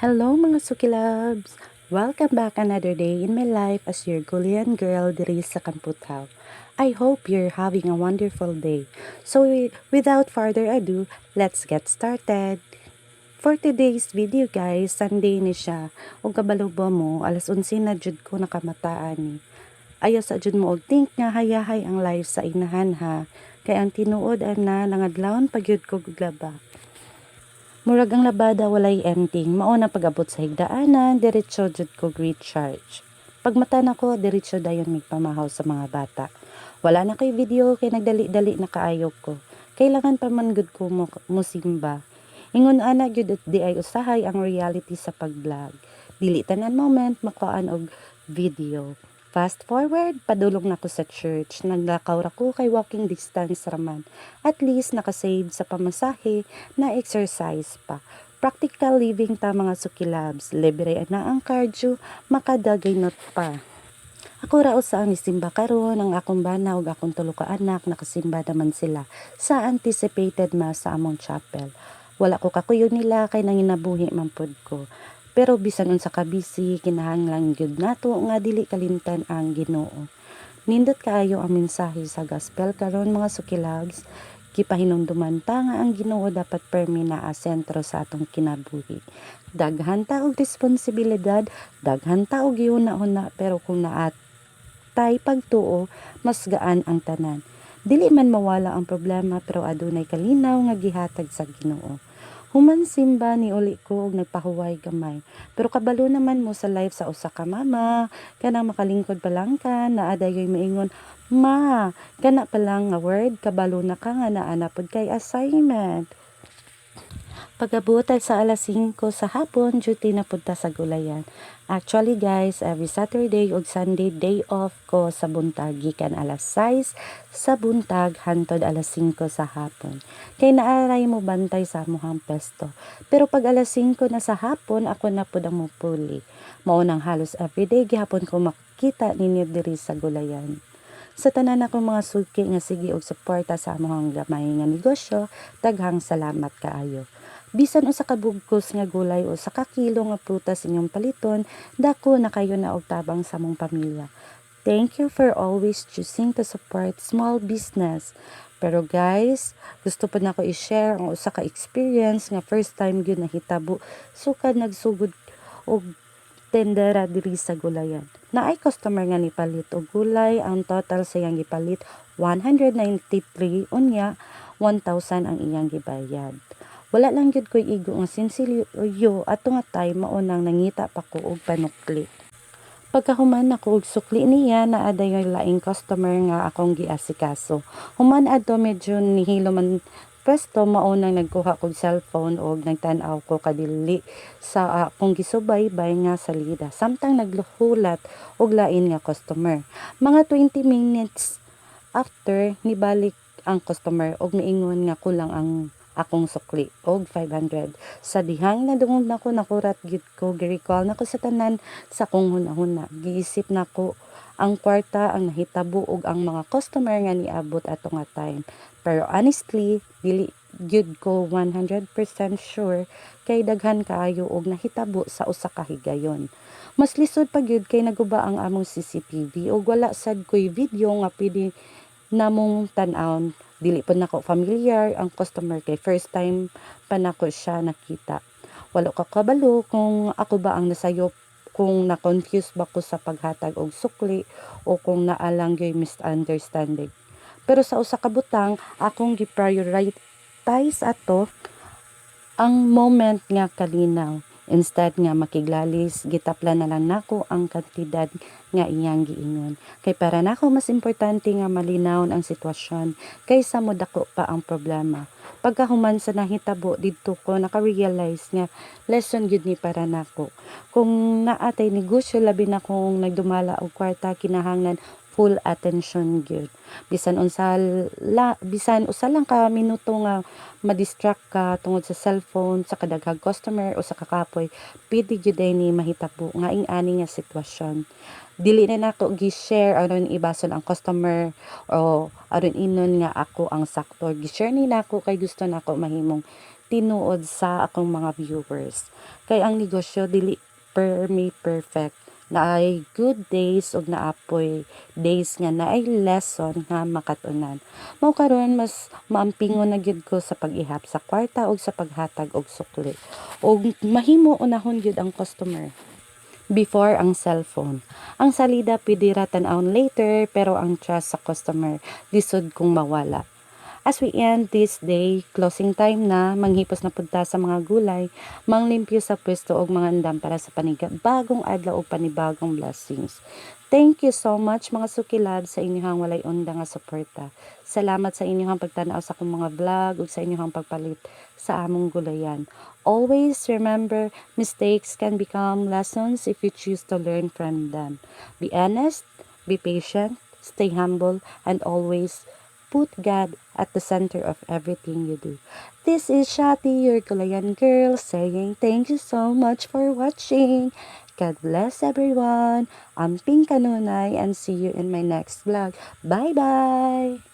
Hello mga Sukilabs! Welcome back another day in my life as your Gulian girl diri sa Kamputaw. I hope you're having a wonderful day. So without further ado, let's get started. For today's video guys, Sunday ni siya. Ug kabalubo mo, alas 11 na jud ko nakamataan ni. Ayaw sa jud mo og think nga hayahay ang life sa inahan ha. Kay ang tinuod ana nangadlawon pagyud ko glaba. Murag ang labada walay ending, mao na pag-abot sa higdaanan, diretso jud ko recharge. Pagmata na ko, diretso dayon migpamahaw sa mga bata. Wala na kay video kay nagdali-dali na kaayo ko. Kailangan pa man gud ko musimba. Ingon ana gyud di ay usahay ang reality sa pag-vlog. Dili tanan moment makuan og video. Fast forward, padulong na ko sa church. Naglakaw ra ko kay walking distance raman. At least nakasave sa pamasahe na exercise pa. Practical living ta mga sukilabs. Libre na ang cardio, makadaginot pa. Ako ra usa ang nisimba karon ang akong bana ug akong tulo ka anak nakasimba naman sila sa anticipated mass sa among chapel. Wala ko kakuyo nila kay nanginabuhi man pud ko. Pero bisan unsa ka busy kinahanglan gyud nato nga dili kalimtan ang Ginoo. Nindot kaayo ang mensahe sa gospel karon mga sukilags. Gipahinumduman ta nga ang Ginoo dapat permi naa sentro sa atong kinabuhi. Daghan ta og responsibilidad, daghan ta og gihuna-huna pero kung naatay pagtuo, mas gaan ang tanan. Dili man mawala ang problema pero adunay kalinaw nga gihatag sa Ginoo. Human simba ni uli ko og nagpahuway gamay. Pero kabalo naman mo sa life sa usa ka mama, kanang makalingkod pa lang ka, naa dayoy maingon, "Ma, kana pa lang nga word, kabalo na ka nga naa na pod kay assignment." Pag-abot sa alas 5 sa hapon, duty na punta sa gulayan. Actually guys, every Saturday ug Sunday day off ko sa buntag gikan alas 6 sa buntag hantod alas 5 sa hapon. Kay naaray mo bantay sa amuhang pesto. Pero pag alas 5 na sa hapon, ako na pud ang mupuli. Mao nang halos everyday gihapon ko makita ninyo diri sa gulayan. Sa tanan akong mga suki nga sige og suporta sa amuhang gamay nga negosyo, daghang salamat kaayo. Bisan usa ka bugkos nga gulay o sa kakilo nga prutas inyong paliton, dako na kayo na og tabang sa mong pamilya. Thank you for always choosing to support small business. Pero guys, gusto pa na ko i-share ang usa ka experience nga first time gyud nahitabo sukad nagsugod og tendera diri sa gulayan. Naay customer nga nipalit og gulay, ang total sa iyang gipalit 193 unya 1,000 ang iyang gibayad. Wala lang gyud koy igo nga sinsilyo ato nga time mao nang nangita pa ko og panukli. Pagkahuman ako og sukli niya naa dayon laing customer nga akong giasikaso. Human adto medyo nihilo man pwesto mao nang nagkuha kog cellphone og nagtan-aw ko kadili sa akong gisubaybay nga salida. Samtang nagluhulat og lain nga customer. Mga 20 minutes after nibalik ang customer og miingon nga kulang ang akong sukli og 500. Sa dihang nadungog nako nakurat gyud ko, gi-recall nako sa tanan sa kong hunahuna. Giisip nako ang kwarta ang nahitabo og ang mga customer nga niabot ato nga time. Pero honestly, dili gyud ko 100% sure kay daghan kaayo og nahitabo sa usa ka higayon. Mas lisod pa gyud kay naguba ang among CCTV og wala sad koy video nga pwede namong tan-awon. Dili pa nako familiar ang customer kay first time pa nako siya nakita. Walo ka kabalo kung ako ba ang nasayop, kung na-confuse ba ko sa paghatag og sukli o kung naalang gyud misunderstanding. Pero sa usa ka butang akong gi-prioritize ato ang moment nga kalinaw. Instead nga makiglalis, gitapla na lang nako ang kantidad nga iyang giingon. Kay para nako mas importante nga malinawon ang sitwasyon kaysa modako pa ang problema. Pagkahuman sa nahitabo didto ko naka-realize nga lesson gyud ni para nako. Kung naatay negosyo labi na kung nagdumala og kwarta kinahanglan full attention gyud. Bisan usa lang ka minuto nga ma-distract ka tungod sa cellphone sa kadaghang customer o sa kakapoy, pwede gyud ni mahitabo nga ing-ani nga sitwasyon. Dili na nato gi-share aron ibason ang customer o aron inon nga ako ang saktor. Gi-share ni nako kay gusto nako mahimong tinuod sa akong mga viewers. Kay ang negosyo dili me perfect, naay good days ug naapoy days nga naay lesson nga makatunan. Mao karon mas maampingon na gyud ko sa pag-ihap sa kwarta ug sa paghatag og sukli. Ug mahimo unahon gyud ang customer before ang cellphone. Ang salida pwede ra tan-awon later, pero ang trust sa customer lisod kung mawala. As we end this day, closing time na, manghipos na punta sa mga gulay, manglimpyo sa pwesto og mga andam para sa bagong adlaw og panibagong blessings. Thank you so much mga sukilab sa inyong walay onda nga suporta. Salamat sa inyong pagtanaw sa akong mga vlog ug sa inyong pagpalit sa among gulayan. Always remember, mistakes can become lessons if you choose to learn from them. Be honest, be patient, stay humble, and always put God at the center of everything you do. This is Shati, your Gulayan girl, saying thank you so much for watching. God bless everyone. I'm Pink Kanunay and see you in my next vlog. Bye-bye!